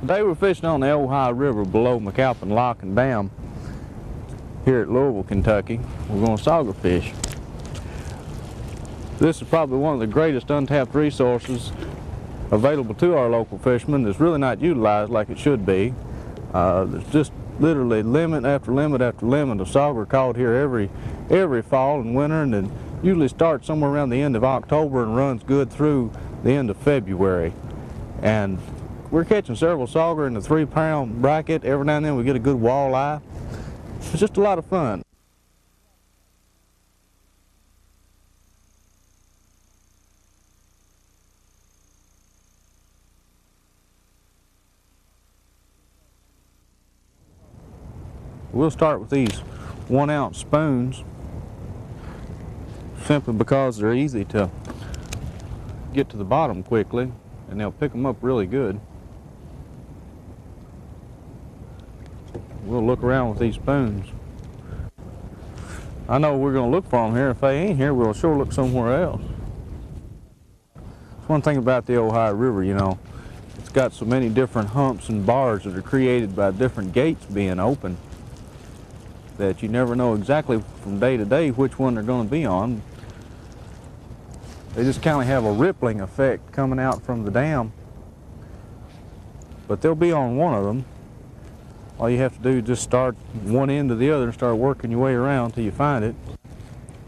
Today we're fishing on the Ohio River below McAlpine Lock and Dam here at Louisville, Kentucky. We're going to sauger fish. This is probably one of the greatest untapped resources available to our local fishermen that's really not utilized like it should be. There's just literally limit after limit after limit of sauger caught here every fall and winter, and then usually starts somewhere around the end of October and runs good through the end of February. And we're catching several sauger in the 3-pound bracket. Every now and then we get a good walleye. It's just a lot of fun. We'll start with these 1-ounce spoons simply because they're easy to get to the bottom quickly and they'll pick them up really good. We'll look around with these spoons. I know we're going to look for them here. If they ain't here, we'll sure look somewhere else. That's one thing about the Ohio River, you know. It's got so many different humps and bars that are created by different gates being open that you never know exactly from day to day which one they're going to be on. They just kind of have a rippling effect coming out from the dam. But they'll be on one of them. All you have to do is just start one end to the other and start working your way around until you find it.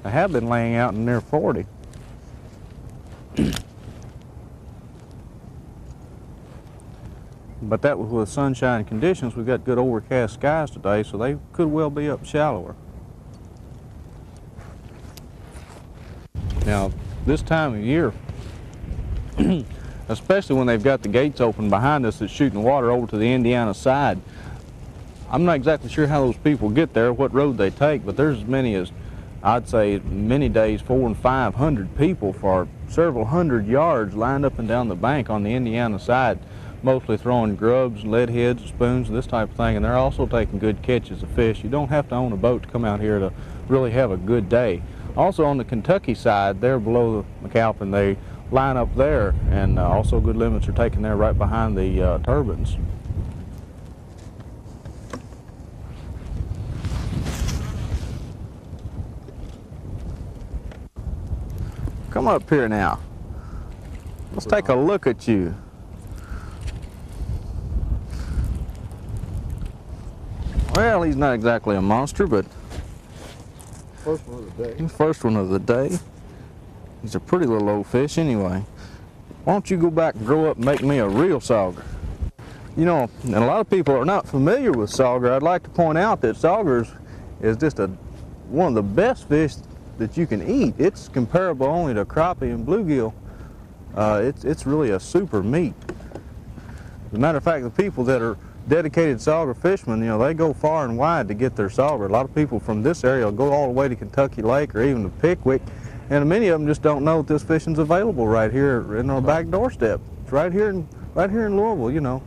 I have been laying out in near 40. But that was with sunshine conditions. We've got good overcast skies today, so they could well be up shallower. Now, this time of year, especially when they've got the gates open behind us that's shooting water over to the Indiana side, I'm not exactly sure how those people get there, what road they take, but there's as many as, I'd say, many days, 400 and 500 people for several hundred yards lined up and down the bank on the Indiana side, mostly throwing grubs, lead heads, spoons, and this type of thing, and they're also taking good catches of fish. You don't have to own a boat to come out here to really have a good day. Also on the Kentucky side, there below the McAlpine, they line up there, and also good limits are taken there right behind the turbines. Come up here now. Let's take a look at you. Well, he's not exactly a monster, but first one of the day. First one of the day. He's a pretty little old fish anyway. Why don't you go back and grow up and make me a real sauger? You know, and a lot of people are not familiar with sauger. I'd like to point out that sauger is just one of the best fish that you can eat. It's comparable only to crappie and bluegill. It's really a super meat. As a matter of fact, the people that are dedicated sauger fishermen, you know, they go far and wide to get their sauger. A lot of people from this area will go all the way to Kentucky Lake or even to Pickwick, and many of them just don't know that this fishing's available right here in our back doorstep. It's right here in Louisville, you know.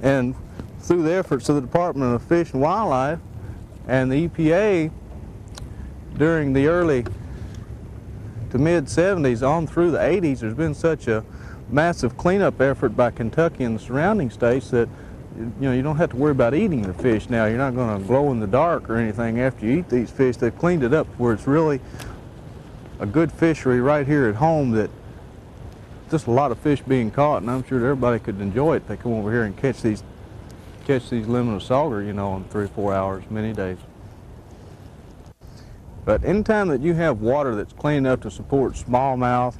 And through the efforts of the Department of Fish and Wildlife and the EPA during the early to mid 70s on through the 80s, there's been such a massive cleanup effort by Kentucky and the surrounding states that, you know, you don't have to worry about eating the fish now. You're not going to glow in the dark or anything after you eat these fish. They've cleaned it up where it's really a good fishery right here at home, that just a lot of fish being caught, and I'm sure everybody could enjoy it. They come over here and catch these limit of sauger, you know, in 3 or 4 hours, many days. But anytime that you have water that's clean enough to support smallmouth,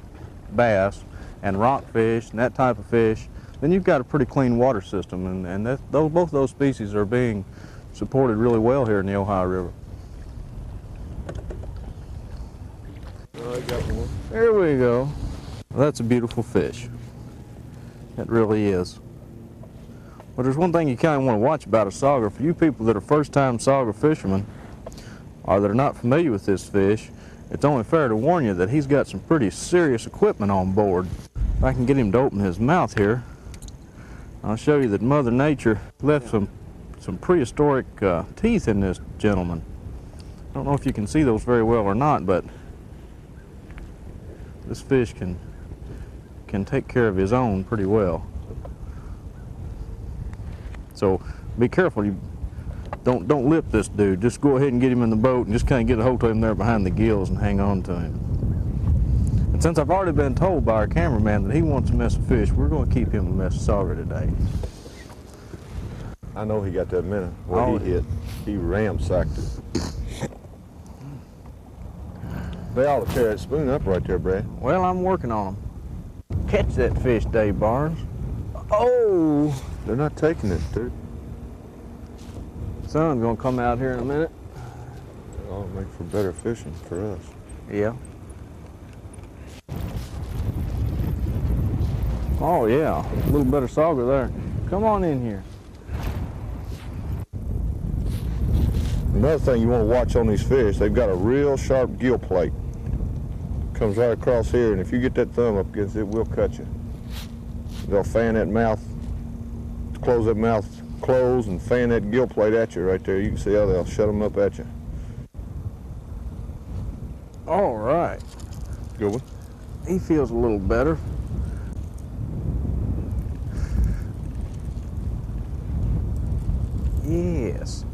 bass, and rockfish and that type of fish, then you've got a pretty clean water system, and both those species are being supported really well here in the Ohio River. Oh, I got one. There we go. Well, that's a beautiful fish. It really is. But there's one thing you kind of want to watch about a sauger. For you people that are first-time sauger fishermen or that are not familiar with this fish, it's only fair to warn you that he's got some pretty serious equipment on board. If I can get him to open his mouth here, I'll show you that Mother Nature left some prehistoric teeth in this gentleman. I don't know if you can see those very well or not, but this fish can can take care of his own pretty well. So be careful. You don't lip this dude. Just go ahead and get him in the boat and just kind of get a hold of him there behind the gills and hang on to him. And since I've already been told by our cameraman that he wants a mess of fish, we're going to keep him a mess of sauger today. I know he got that minute. Well, he hit. He ramsacked it. They ought to tear that spoon up right there, Brad. Well, I'm working on them. Catch that fish, Dave Barnes. Oh! They're not taking it, dude. Sun's going to come out here in a minute. It'll make for better fishing for us. Yeah. Oh, yeah. A little better sauger there. Come on in here. Another thing you want to watch on these fish, they've got a real sharp gill plate. Comes right across here, and if you get that thumb up against it, it will cut you. They'll fan that mouth, close that mouth close, and fan that gill plate at you right there. You can see how they'll shut them up at you. All right. Good one. He feels a little better. Yes.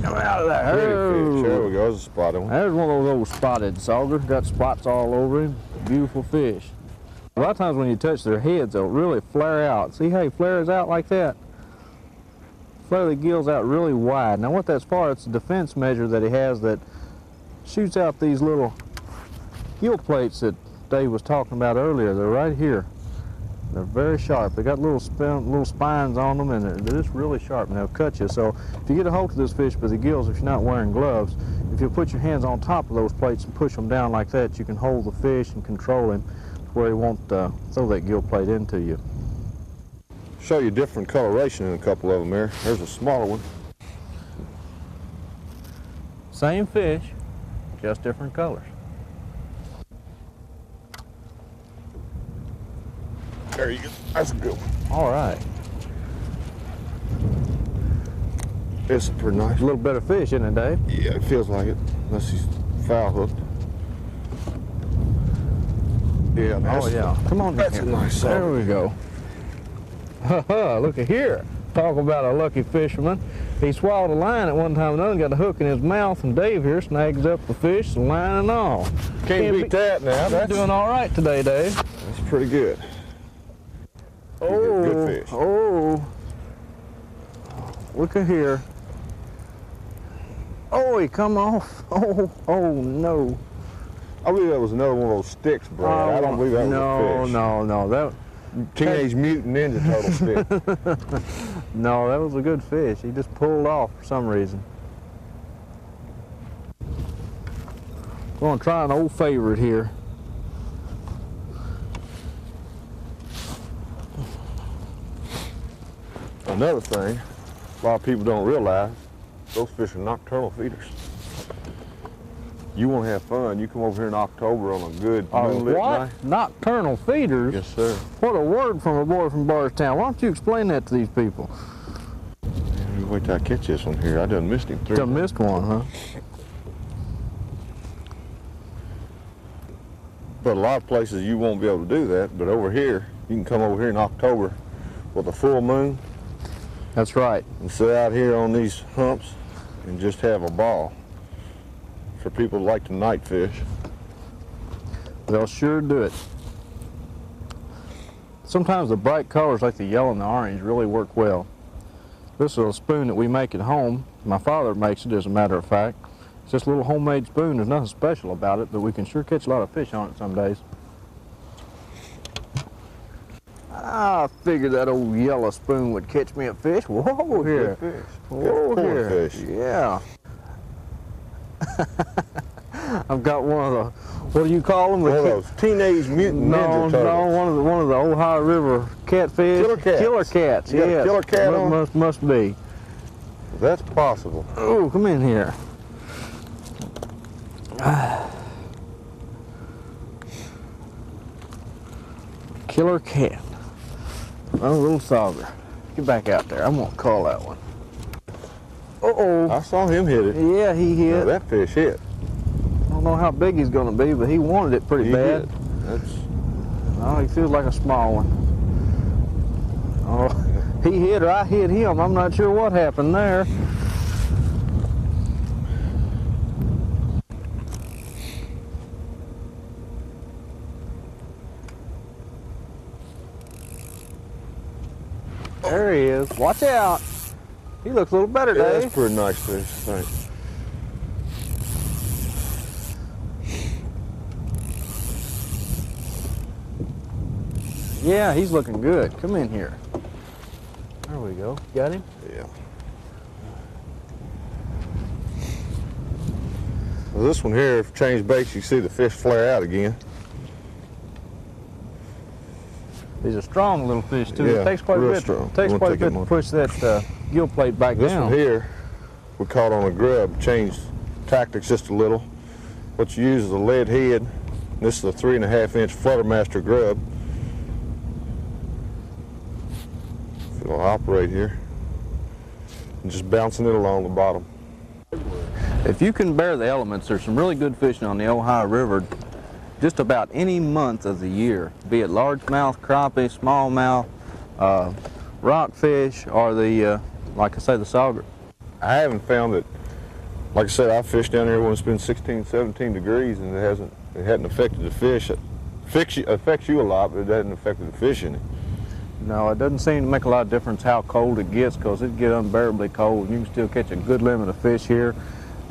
Come out of there. Pretty fish. There we go. There's a spotted one. There's one of those old spotted saugers. Got spots all over him. Beautiful fish. A lot of times when you touch their heads, they'll really flare out. See how he flares out like that? Flare the gills out really wide. Now what that's for, it's a defense measure that he has that shoots out these little gill plates that Dave was talking about earlier. They're right here. They're very sharp. They got little spines on them, and they're just really sharp, and they'll cut you. So if you get a hold of this fish by the gills, if you're not wearing gloves, if you put your hands on top of those plates and push them down like that, you can hold the fish and control him to where he won't throw that gill plate into you. Show you different coloration in a couple of them there. There's a smaller one. Same fish, just different colors. There you go. That's a good one. All right. It's pretty nice. A little better fish, isn't it, Dave? Yeah, it feels like it, unless he's foul hooked. Yeah, Oh, yeah. Come on. That's a nice There sauger. we go. Look at here. Talk about a lucky fisherman. He swallowed a line at one time or another, got a hook in his mouth, and Dave here snags up the fish, the line and all. Can't beat that now. That's doing all right today, Dave. That's pretty good. Oh, Good fish. oh. Look at here. Oh, he come off. Oh, no. I believe that was another one of those sticks, Brad. I don't believe that was a fish. No. That Teenage Mutant Ninja Turtle stick. No, that was a good fish. He just pulled off for some reason. Going to try an old favorite here. Another thing, a lot of people don't realize, those fish are nocturnal feeders. You want to have fun, you come over here in October on a good moonlit What? night. Nocturnal feeders? Yes, sir. What a word from a boy from Barstown. Why don't you explain that to these people? You wait till I catch this one here. I done missed him three. Just missed one, huh? But a lot of places you won't be able to do that, but over here, you can come over here in October with a full moon That's right. and sit out here on these humps and just have a ball. For people who like to night fish. They'll sure do it. Sometimes the bright colors like the yellow and the orange really work well. This is a spoon that we make at home. My father makes it, as a matter of fact. It's just a little homemade spoon. There's nothing special about it, but we can sure catch a lot of fish on it some days. I figured that old yellow spoon would catch me a fish. Whoa here. Good fish. Whoa Good here. fish. Yeah. I've got one of the, what do you call them? One of those Teenage Mutant Ninja Turtles. No, one of the Ohio River catfish. Killer cats. Killer cats, You got a yes. killer cat on? Must be. That's possible. Oh, come in here. Killer cat. Oh, little sauger. Get back out there. I'm gonna call that one. Uh-oh. I saw him hit it. Yeah, he Now, hit. that fish hit. Oh, don't know how big he's going to be, but he wanted it pretty bad. Oh, he feels like a small one. Oh, he hit or I hit him. I'm not sure what happened there. There he is. Watch out. He looks a little better, Dave. That's a pretty nice fish, I think. Yeah, he's looking good. Come in here. There we go. Got him? Yeah. Well, this one here, if you change baits, you see the fish flare out again. He's a strong little fish too. Yeah, It takes quite a real bit. strong. Takes You quite a wanna take bit it to push that gill plate back This down. one here, we caught on a grub, changed tactics just a little. What you use is a lead head. This is a 3.5-inch Fluttermaster grub. If it'll operate here. And just bouncing it along the bottom. If you can bear the elements, there's some really good fishing on the Ohio River just about any month of the year, be it largemouth, crappie, smallmouth, rockfish, or the, like I say, the sauger. I haven't found that, like I said, I fished down here when it's been 16, 17 degrees and it hadn't affected the fish. It affects you a lot, but it hasn't affected the fish any. No, it doesn't seem to make a lot of difference how cold it gets, because it gets unbearably cold. You can still catch a good limit of fish here.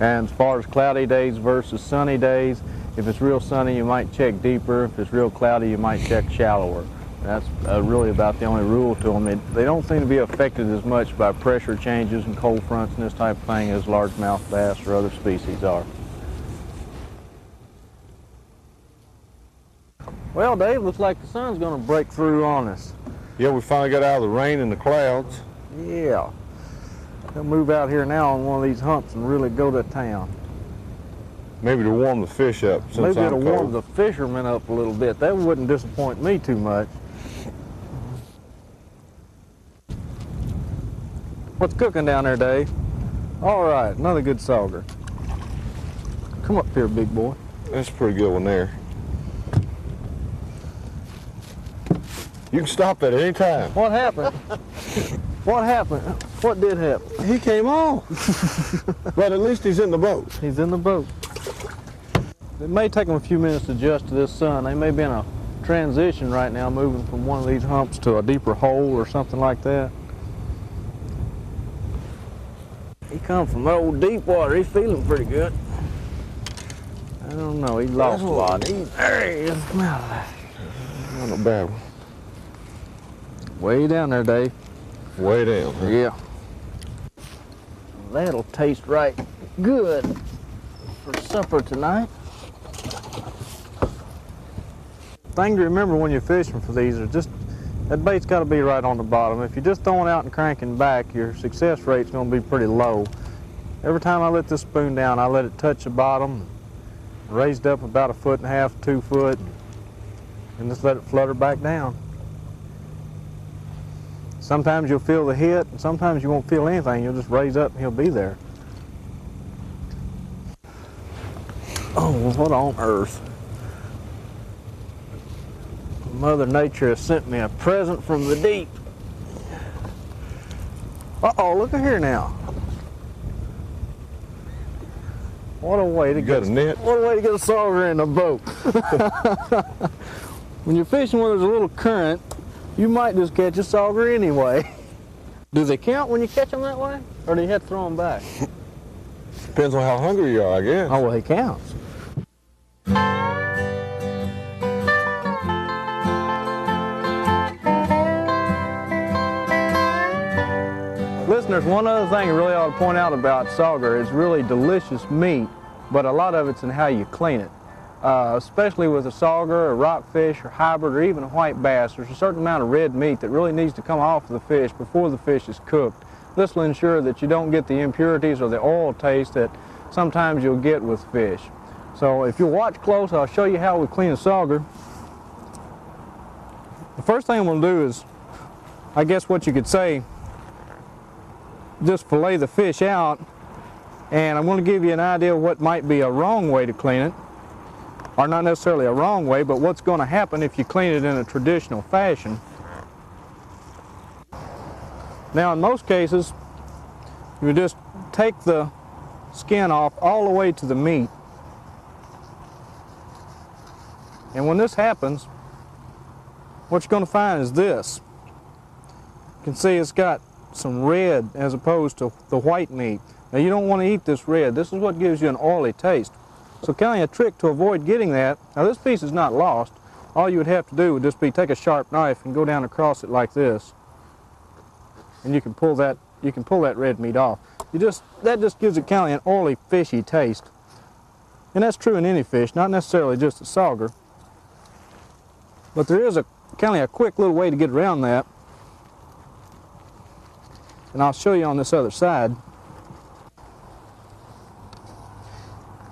And as far as cloudy days versus sunny days, if it's real sunny, you might check deeper. If it's real cloudy, you might check shallower. That's really about the only rule to them. They don't seem to be affected as much by pressure changes and cold fronts and this type of thing as largemouth bass or other species are. Well, Dave, looks like the sun's going to break through on us. Yeah, we finally got out of the rain and the clouds. Yeah. They'll move out here now on one of these humps and really go to town. Maybe to warm the fish up since Maybe I'm it'll cold. warm the fishermen up a little bit. That wouldn't disappoint me too much. What's cooking down there, Dave? All right, another good sauger. Come up here, big boy. That's a pretty good one there. You can stop that at any time. What happened? What happened? What did happen? He came off. But at least he's in the boat. He's in the boat. It may take them a few minutes to adjust to this sun. They may be in a transition right now, moving from one of these humps to a deeper hole or something like that. He come from old deep water. He's feeling pretty good. I don't know. He lost a lot. There he is. Not a bad one. Way down there, Dave. Way down. Huh? Yeah. That'll taste right good for supper tonight. Thing to remember when you're fishing for these is just that bait's got to be right on the bottom. If you're just throwing out and cranking back, your success rate's going to be pretty low. Every time I let this spoon down, I let it touch the bottom, raised up about 1.5 feet, 2 foot, and just let it flutter back down. Sometimes you'll feel the hit, and sometimes you won't feel anything. You'll just raise up and he'll be there. Oh, what on earth? Mother Nature has sent me a present from the deep. Uh-oh, look at here now. What a way to Got a net. What a way to get a sauger in a boat. When you're fishing where there's a little current, you might just catch a sauger anyway. Do they count when you catch them that way? Or do you have to throw them back? Depends on how hungry you are, I guess. Oh, well, he counts. Listeners, one other thing I really ought to point out about sauger is really delicious meat, but a lot of it's in how you clean it. Especially with a sauger, or rockfish, or hybrid, or even a white bass, there's a certain amount of red meat that really needs to come off of the fish before the fish is cooked. This will ensure that you don't get the impurities or the oil taste that sometimes you'll get with fish. So if you'll watch close, I'll show you how we clean a sauger. The first thing I'm going to do is, I guess what you could say, just fillet the fish out, and I'm going to give you an idea of what might be a wrong way to clean it. or not necessarily a wrong way, but what's going to happen if you clean it in a traditional fashion. Now in most cases, you just take the skin off all the way to the meat. And when this happens, what you're going to find is this. You can see it's got some red as opposed to the white meat. Now you don't want to eat this red. This is what gives you an oily taste. So kind of a trick to avoid getting that. Now this piece is not lost. All you would have to do would just be take a sharp knife and go down across it like this. And you can pull that red meat off. That just gives it kind of an oily, fishy taste. And that's true in any fish, not necessarily just the sauger. But there is kind of a quick little way to get around that. And I'll show you on this other side.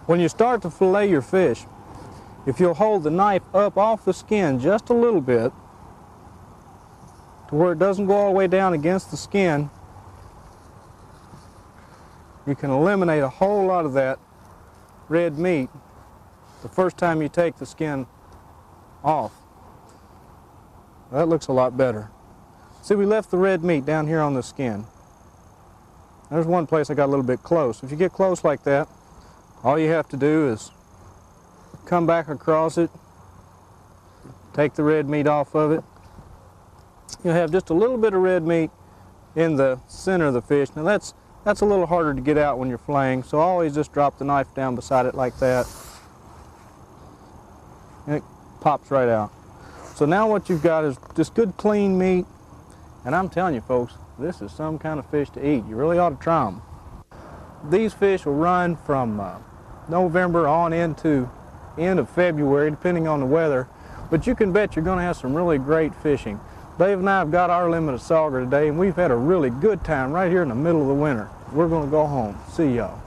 When you start to fillet your fish, if you'll hold the knife up off the skin just a little bit, to where it doesn't go all the way down against the skin, you can eliminate a whole lot of that red meat the first time you take the skin off. That looks a lot better. See, we left the red meat down here on the skin. There's one place I got a little bit close. If you get close like that, all you have to do is come back across it, take the red meat off of it. You'll have just a little bit of red meat in the center of the fish. Now that's a little harder to get out when you're filleting, so always just drop the knife down beside it like that, and it pops right out. So now what you've got is just good clean meat, and I'm telling you folks, this is some kind of fish to eat. You really ought to try them. These fish will run from November on into end of February, depending on the weather, but you can bet you're going to have some really great fishing. Dave and I have got our limit of sauger today, and we've had a really good time right here in the middle of the winter. We're going to go home. See y'all.